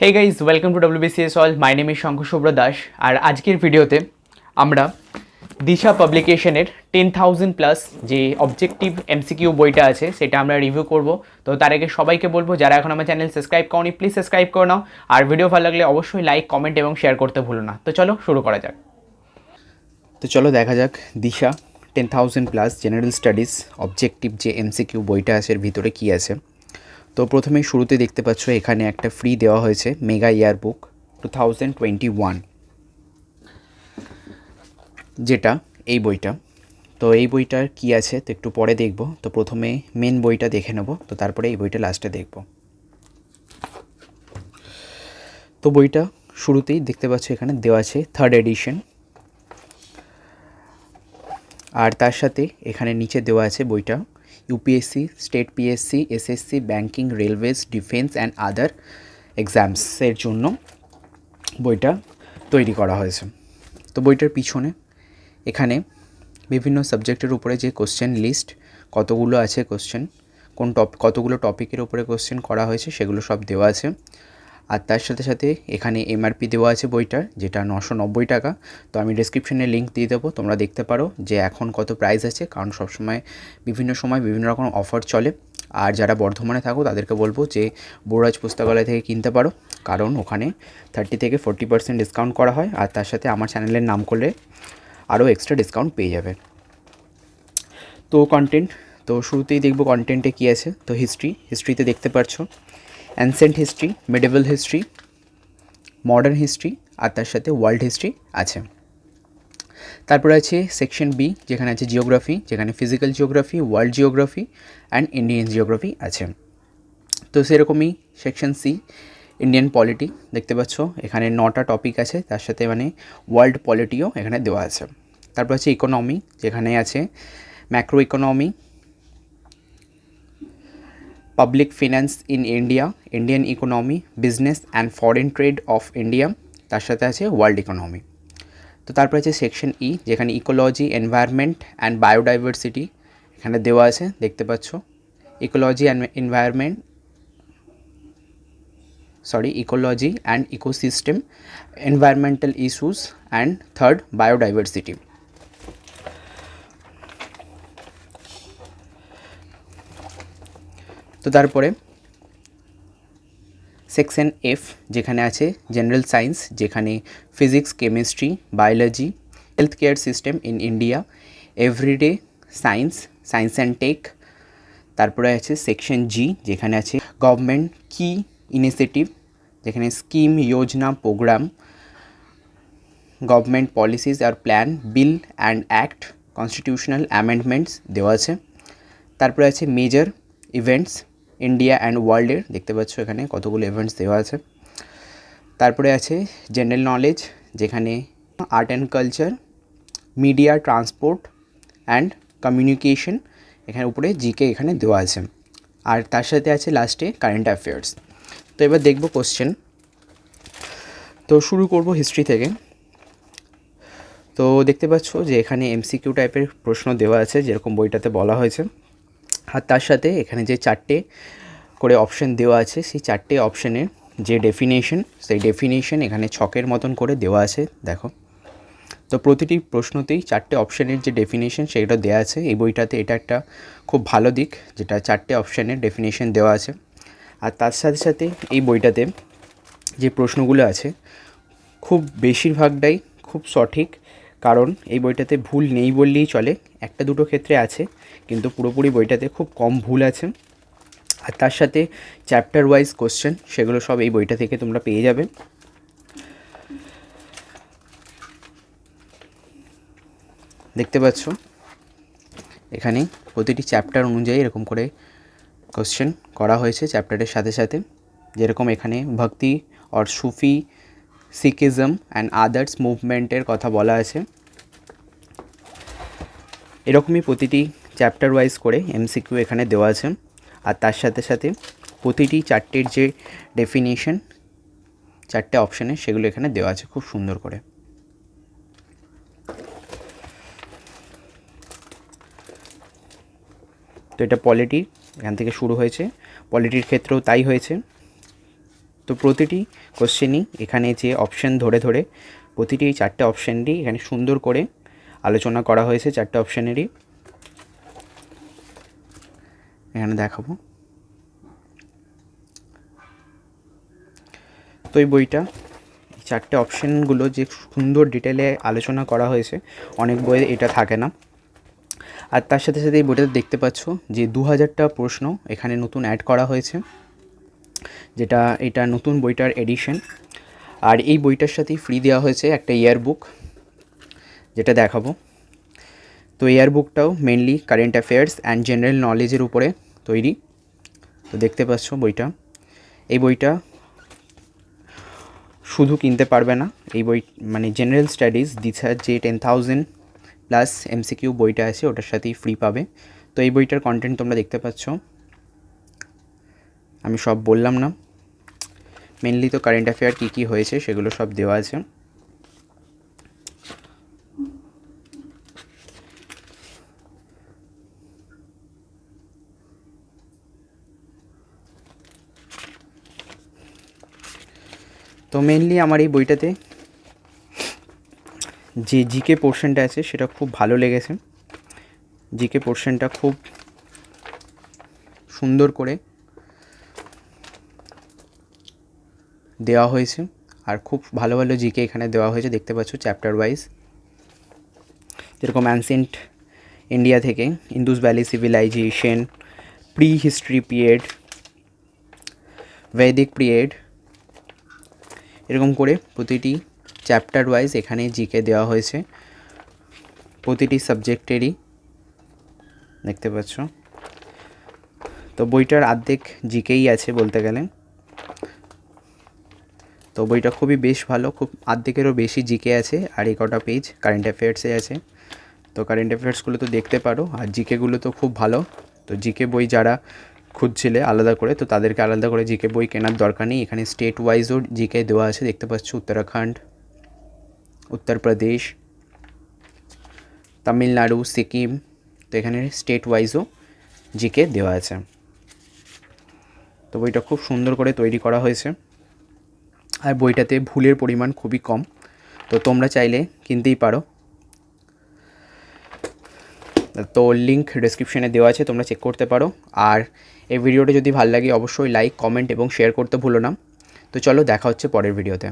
Hey guys welcome to WBCS all. My name is Shankar Shubhra Das. আর আজকের ভিডিওতে আমরা দিশা পাবলিকেশনের 10,000+ যে অবজেক্টিভ MCQ বইটা আছে সেটা আমরা রিভিউ করব। তো তার আগে সবাইকে বলবো যারা এখন আমার চ্যানেল সাবস্ক্রাইব করনি প্লিজ সাবস্ক্রাইব করে নাও, আর ভিডিও ভালো লাগলে অবশ্যই লাইক কমেন্ট এবং শেয়ার করতে ভুলো না। তো চলো শুরু করা যাক। তো চলো দেখা যাক দিশা 10,000+ জেনারেল স্টাডিজ অবজেক্টিভ যে MCQ বইটা আছে এর ভিতরে কী আছে। তো প্রথমেই শুরুতে দেখতে পাচ্ছ এখানে একটা ফ্রি দেওয়া হয়েছে মেগা ইয়ার বুক 2021, যেটা এই বইটা। তো এই বইটার কি আছে তো একটু পরে দেখব। তো প্রথমে মেন বইটা দেখে নেব, তো তারপরে এই বইটা লাস্টে দেখব। তো বইটা শুরুতেই দেখতে পাচ্ছ এখানে দেওয়া আছে 3rd এডিশন, আর তার সাথে এখানে নিচে দেওয়া আছে বইটা UPSC, state PSC, SSC, banking, railways, defence and other এক্সামসের জন্য বইটা তৈরি করা হয়েছে। তো বইটার পিছনে এখানে বিভিন্ন সাবজেক্টের উপরে যে কোশ্চেন লিস্ট কতগুলো আছে, কোশ্চেন কতগুলো টপিকের উপরে কোশ্চেন করা হয়েছে সেগুলো সব দেওয়া আছে। আর তার সাথে সাথে এখানে এমআরপি দেওয়া আছে বইটার, যেটা 990 টাকা। তো আমি ডেসক্রিপশনে লিঙ্ক দিয়ে দেবো, তোমরা দেখতে পারো যে এখন কত প্রাইস আছে, কারণ সবসময় বিভিন্ন সময় বিভিন্ন রকম অফার চলে। আর যারা বর্ধমানে থাকো তাদেরকে বলবো যে বড়রাজ পুস্তকালয় থেকে কিনতে পারো, কারণ ওখানে 30 থেকে 40% ডিসকাউন্ট করা হয়। আর তার সাথে আমার চ্যানেলের নাম করলে আরও এক্সট্রা ডিসকাউন্ট পেয়ে যাবে। তো কন্টেন্ট, তো শুরুতেই দেখব কন্টেন্টে কী আছে। তো হিস্ট্রিতে দেখতে পারছো ancient history, medieval history, modern history, আর তার সাথে ওয়ার্ল্ড হিস্ট্রি আছে। তারপরে আছে সেকশন বি, যেখানে আছে জিওগ্রাফি, যেখানে physical geography, world geography and Indian geography আছে। তো সেরকমই সেকশন সি, ইন্ডিয়ান পলিটি দেখতে পাচ্ছ এখানে 9টা টপিক আছে, তার সাথে মানে ওয়ার্ল্ড পলিটিও এখানে দেওয়া আছে। তারপর আছে ইকোনমি, যেখানে আছে macro economy, public finance in India, Indian economy, business and foreign trade of India, তার সাথে আছে ওয়ার্ল্ড ইকোনমি। তো তারপর আছে সেকশন ই, যেখানে ইকোলজি, এনভায়রনমেন্ট অ্যান্ড বায়োডাইভার্সিটি এখানে দেওয়া আছে দেখতে পাচ্ছ। Ecology and ecology and ecosystem, environmental issues and third biodiversity. তো তারপরে সেকশন এফ, যেখানে আছে জেনারেল সায়েন্স, যেখানে physics, chemistry, biology, health care system in India, everyday science, science and tech. তারপরে আছে সেকশন জি, যেখানে আছে গভর্নমেন্ট কি ইনিশিয়েটিভ, যেখানে স্কিম, যোজনা, প্রোগ্রাম, গভর্নমেন্ট পলিসিস আর plan, bill and act, constitutional amendments দেওয়া আছে। তারপরে আছে মেজর ইভেন্টস ইন্ডিয়া অ্যান্ড ওয়ার্ল্ডের, দেখতে পাচ্ছ এখানে কতগুলো ইভেন্টস দেওয়া আছে। তারপরে আছে জেনারেল নলেজ, যেখানে art and culture, media, transport and communication, এখানে উপরে জিকে এখানে দেওয়া আছে। আর তার সাথে আছে লাস্টে কারেন্ট অ্যাফেয়ার্স। তো এবার দেখব কোশ্চেন। তো শুরু করব হিস্ট্রি থেকে। তো দেখতে পাচ্ছ যে এখানে MCQ টাইপের প্রশ্ন দেওয়া আছে, যেরকম বইটাতে বলা হয়েছে। আর তার সাথে এখানে যে 4টে করে অপশান দেওয়া আছে, সেই 4টে অপশানের যে ডেফিনেশন, সেই ডেফিনেশন এখানে ছকের মতন করে দেওয়া আছে দেখো। তো প্রতিটি প্রশ্নতেই 4টে অপশানের যে ডেফিনেশন সেটা দেওয়া আছে এই বইটাতে। এটা একটা খুব ভালো দিক, যেটা 4টে অপশানের ডেফিনেশন দেওয়া আছে। আর তার সাথে সাথে এই বইটাতে যে প্রশ্নগুলো আছে খুব বেশিরভাগটাই খুব সঠিক, কারণ এই বইটাতে ভুল নেই বললেই চলে। একটা দুটো ক্ষেত্রে আছে, কিন্তু পুরোপুরি বইটাতে খুব কম ভুল আছে। আর তার সাথে চ্যাপ্টার ওয়াইজ কোশ্চেন, সেগুলো সব এই বইটা থেকে তোমরা পেয়ে যাবে। দেখতে পাচ্ছ এখানে প্রতিটি চ্যাপ্টার অনুযায়ী এরকম করে কোশ্চেন করা হয়েছে চ্যাপ্টারের সাথে সাথে। যেরকম এখানে Bhakti or Sufi, Sikhism and others মুভমেন্টের কথা বলা আছে। এরকমই প্রতিটি চ্যাপ্টার ওয়াইজ করে MCQ এখানে দেওয়া আছে। আর তার সাথে সাথে প্রতিটি 4টের যে ডেফিনেশন 4টে অপশানে সেগুলো এখানে দেওয়া আছে খুব সুন্দর করে। তো এটা পলিটি, এখান থেকে শুরু হয়েছে, পলিটির ক্ষেত্রেও তাই হয়েছে। তো তো প্রতিটি কোশ্চেনই এখানে যে অপশান ধরে ধরে প্রতিটি এই 4টে অপশানই এখানে সুন্দর করে আলোচনা করা হয়েছে 4টে অপশানেরই। এখানে দেখাবো। তো এই বইটা 4টে অপশানগুলো যে সুন্দর ডিটেলে আলোচনা করা হয়েছে, অনেক বইয়ে এটা থাকে না। আর তার সাথে সাথে এই বইটাতে দেখতে পাচ্ছ যে 2000টা প্রশ্ন এখানে নতুন অ্যাড করা হয়েছে, যেটা এটা নতুন বইটার এডিশন। আর এই বইটার সাথেই ফ্রি দেওয়া হয়েছে একটা ইয়ার বুক, যেটা দেখাবো। তো ইয়ার বুকটাও mainly current affairs and general নলেজের উপরে তৈরি। তো দেখতে পাচ্ছ বইটা, এই বইটা শুধু কিনতে পারবে না, এই বই মানে জেনারেল স্টাডিজ দিছার যে 10,000 প্লাস এমসিকিউ বইটা আছে ওটার সাথেই ফ্রি পাবে। তো এই বইটার কন্টেন্ট তোমরা দেখতে পাচ্ছ, আমি সব বললাম না, মেনলি তো কারেন্ট অ্যাফেয়ার কী কী হয়েছে সেগুলো সব দেওয়া আছে। তো মেনলি আমার এই বইটাতে যে জিকে পোর্শনটা আছে সেটা খুব ভালো লেগেছে। জিকে পোর্শনটা খুব সুন্দর করে দেওয়া হয়েছে, আর খুব ভালো ভালো জিকে এখানে দেওয়া হয়েছে দেখতে পাচ্ছ চ্যাপ্টার ওয়াইজ। যেরকম অ্যানসিয়েন্ট ইন্ডিয়া থেকে Indus valley civilisation, pre history period, বৈদিক পিরিয়ড, এরকম করে প্রতিটি চ্যাপ্টার ওয়াইজ এখানে জিকে দেওয়া হয়েছে, প্রতিটি সাবজেক্টেরই দেখতে পাচ্ছ। তো বইটার অর্ধেক জিকেই আছে বলতে গেলে। তো বইটা খুবই বেশ ভালো, খুব অর্ধেকেরও বেশি জিকে আছে, আর এই কটা পেজ কারেন্ট অ্যাফেয়ার্সে আছে। তো কারেন্ট অ্যাফেয়ার্সগুলো তো দেখতে পারো, আর জিকেগুলো তো খুব ভালো। তো জিকে বই যারা খুঁজছিলে আলাদা করে, তো তাদেরকে আলাদা করে জিকে বই কেনার দরকার নেই। এখানে স্টেট ওয়াইজও জিকে দেওয়া আছে দেখতে পাচ্ছ, উত্তরাখণ্ড, উত্তরপ্রদেশ, তামিলনাড়ু, সিকিম, তো এখানে স্টেট ওয়াইজও জিকে দেওয়া আছে। তো বইটা খুব সুন্দর করে তৈরি করা হয়েছে, আর বইটাতে ভুলের পরিমাণ খুবই কম। তো তোমরা চাইলে কিনতেই পারো। তো লিঙ্ক ডেসক্রিপশানে দেওয়া আছে, তোমরা চেক করতে পারো। আর এই ভিডিওটা যদি ভালো লাগে অবশ্যই লাইক, কমেন্ট এবং শেয়ার করতে ভুলো না। তো চলো দেখা হচ্ছে পরের ভিডিওতে।